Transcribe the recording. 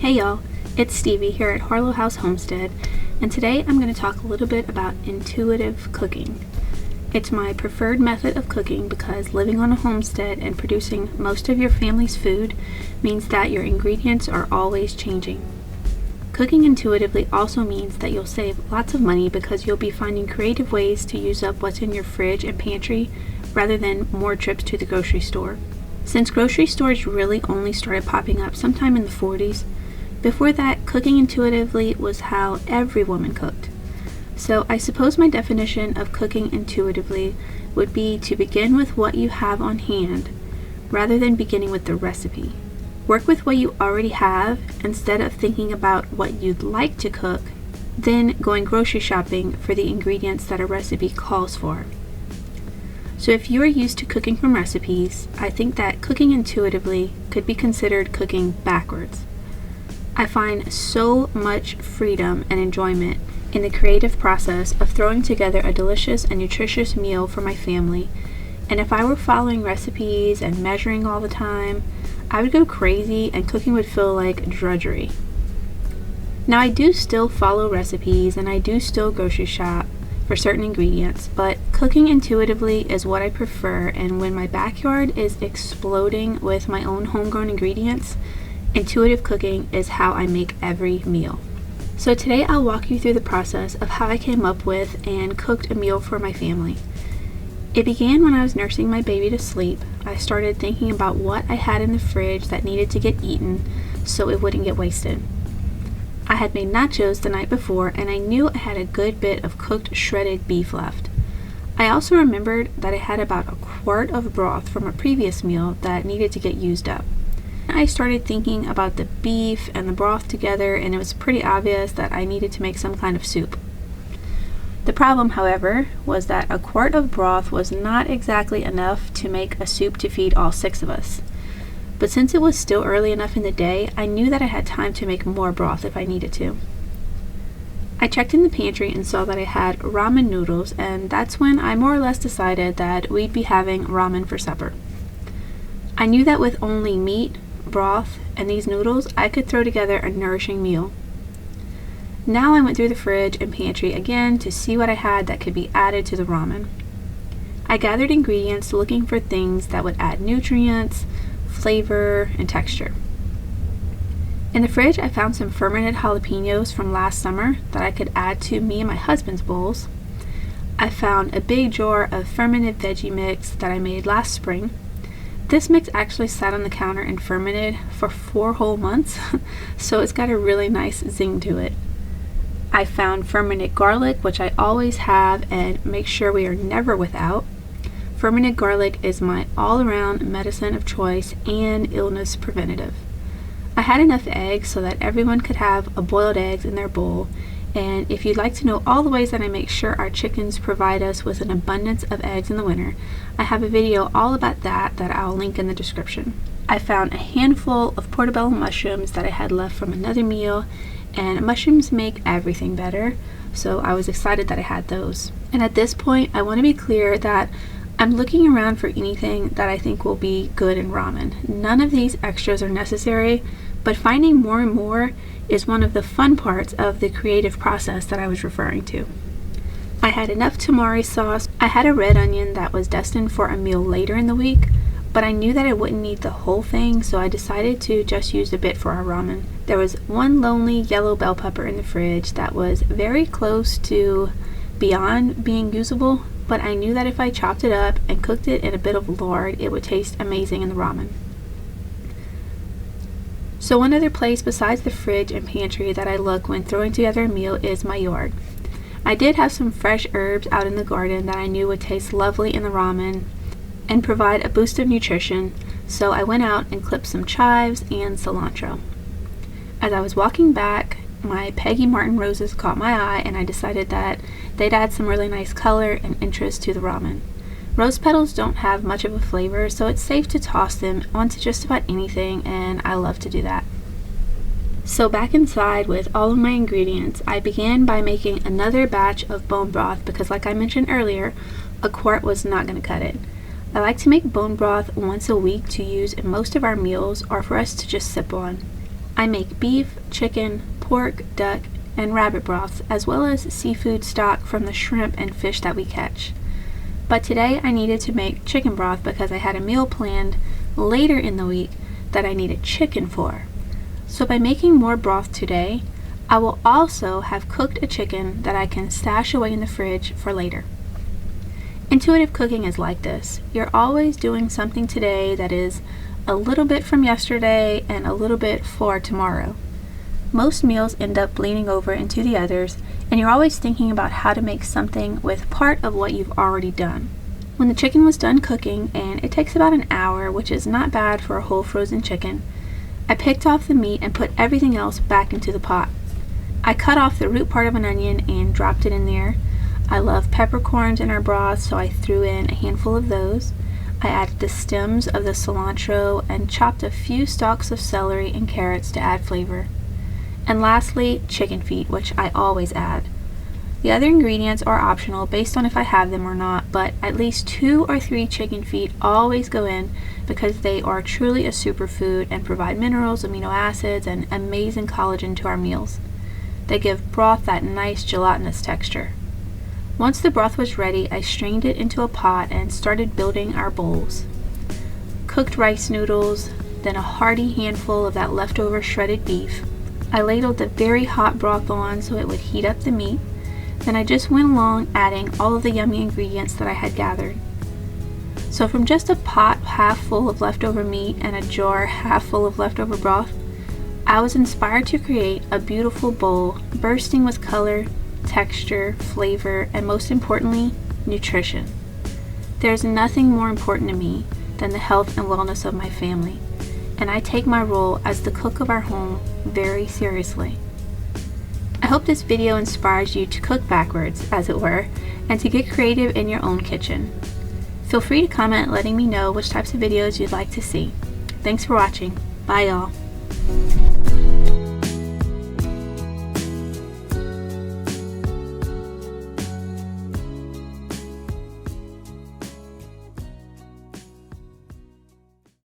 Hey y'all, it's Stevie here at Harlow House Homestead, and today I'm going to talk a little bit about intuitive cooking. It's my preferred method of cooking because living on a homestead and producing most of your family's food means that your ingredients are always changing. Cooking intuitively also means that you'll save lots of money because you'll be finding creative ways to use up what's in your fridge and pantry rather than more trips to the grocery store. Since grocery stores really only started popping up sometime in the 40s, before that, cooking intuitively was how every woman cooked. So I suppose my definition of cooking intuitively would be to begin with what you have on hand, rather than beginning with the recipe. Work with what you already have instead of thinking about what you'd like to cook, then going grocery shopping for the ingredients that a recipe calls for. So if you are used to cooking from recipes, I think that cooking intuitively could be considered cooking backwards. I find so much freedom and enjoyment in the creative process of throwing together a delicious and nutritious meal for my family, and if I were following recipes and measuring all the time, I would go crazy and cooking would feel like drudgery. Now I do still follow recipes and I do still grocery shop for certain ingredients, but cooking intuitively is what I prefer, and when my backyard is exploding with my own homegrown ingredients, intuitive cooking is how I make every meal. So today I'll walk you through the process of how I came up with and cooked a meal for my family. It began when I was nursing my baby to sleep. I started thinking about what I had in the fridge that needed to get eaten so it wouldn't get wasted. I had made nachos the night before and I knew I had a good bit of cooked shredded beef left. I also remembered that I had about a quart of broth from a previous meal that needed to get used up. I started thinking about the beef and the broth together, and it was pretty obvious that I needed to make some kind of soup. The problem, however, was that a quart of broth was not exactly enough to make a soup to feed all 6 of us. But since it was still early enough in the day, I knew that I had time to make more broth if I needed to. I checked in the pantry and saw that I had ramen noodles, and that's when I more or less decided that we'd be having ramen for supper. I knew that with only meat, broth, and these noodles, I could throw together a nourishing meal. Now I went through the fridge and pantry again to see what I had that could be added to the ramen. I gathered ingredients looking for things that would add nutrients, flavor, and texture. In the fridge, I found some fermented jalapenos from last summer that I could add to me and my husband's bowls. I found a big jar of fermented veggie mix that I made last spring. This mix actually sat on the counter and fermented for 4 whole months, so it's got a really nice zing to it. I found fermented garlic, which I always have and make sure we are never without. Fermented garlic is my all-around medicine of choice and illness preventative. I had enough eggs so that everyone could have a boiled eggs in their bowl, and if you'd like to know all the ways that I make sure our chickens provide us with an abundance of eggs in the winter, I have a video all about that I'll link in the description. I found a handful of portobello mushrooms that I had left from another meal, and mushrooms make everything better, so I was excited that I had those. And at this point, I want to be clear that I'm looking around for anything that I think will be good in ramen. None of these extras are necessary, but finding more and more is one of the fun parts of the creative process that I was referring to. I had enough tamari sauce. I had a red onion that was destined for a meal later in the week, but I knew that I wouldn't need the whole thing, so I decided to just use a bit for our ramen. There was one lonely yellow bell pepper in the fridge that was very close to beyond being usable, but I knew that if I chopped it up and cooked it in a bit of lard, it would taste amazing in the ramen. So one other place besides the fridge and pantry that I look when throwing together a meal is my yard. I did have some fresh herbs out in the garden that I knew would taste lovely in the ramen and provide a boost of nutrition, so I went out and clipped some chives and cilantro. As I was walking back, my Peggy Martin roses caught my eye, and I decided that they'd add some really nice color and interest to the ramen. Rose petals don't have much of a flavor, so it's safe to toss them onto just about anything, and I love to do that. So back inside with all of my ingredients, I began by making another batch of bone broth because, like I mentioned earlier, a quart was not going to cut it. I like to make bone broth once a week to use in most of our meals or for us to just sip on. I make beef, chicken, pork, duck, and rabbit broths, as well as seafood stock from the shrimp and fish that we catch. But today I needed to make chicken broth because I had a meal planned later in the week that I needed chicken for. So by making more broth today, I will also have cooked a chicken that I can stash away in the fridge for later. Intuitive cooking is like this. You're always doing something today that is a little bit from yesterday and a little bit for tomorrow. Most meals end up bleeding over into the others, and you're always thinking about how to make something with part of what you've already done. When the chicken was done cooking, and it takes about an hour, which is not bad for a whole frozen chicken, I picked off the meat and put everything else back into the pot. I cut off the root part of an onion and dropped it in there. I love peppercorns in our broth, so I threw in a handful of those. I added the stems of the cilantro and chopped a few stalks of celery and carrots to add flavor. And lastly, chicken feet, which I always add. The other ingredients are optional based on if I have them or not, but at least 2 or 3 chicken feet always go in because they are truly a superfood and provide minerals, amino acids, and amazing collagen to our meals. They give broth that nice gelatinous texture. Once the broth was ready, I strained it into a pot and started building our bowls. Cooked rice noodles, then a hearty handful of that leftover shredded beef. I ladled the very hot broth on so it would heat up the meat. Then I just went along adding all of the yummy ingredients that I had gathered. So from just a pot half full of leftover meat and a jar half full of leftover broth, I was inspired to create a beautiful bowl bursting with color, texture, flavor, and most importantly, nutrition. There's nothing more important to me than the health and wellness of my family, and I take my role as the cook of our home very seriously. I hope this video inspires you to cook backwards, as it were, and to get creative in your own kitchen. Feel free to comment letting me know which types of videos you'd like to see. Thanks for watching. Bye y'all.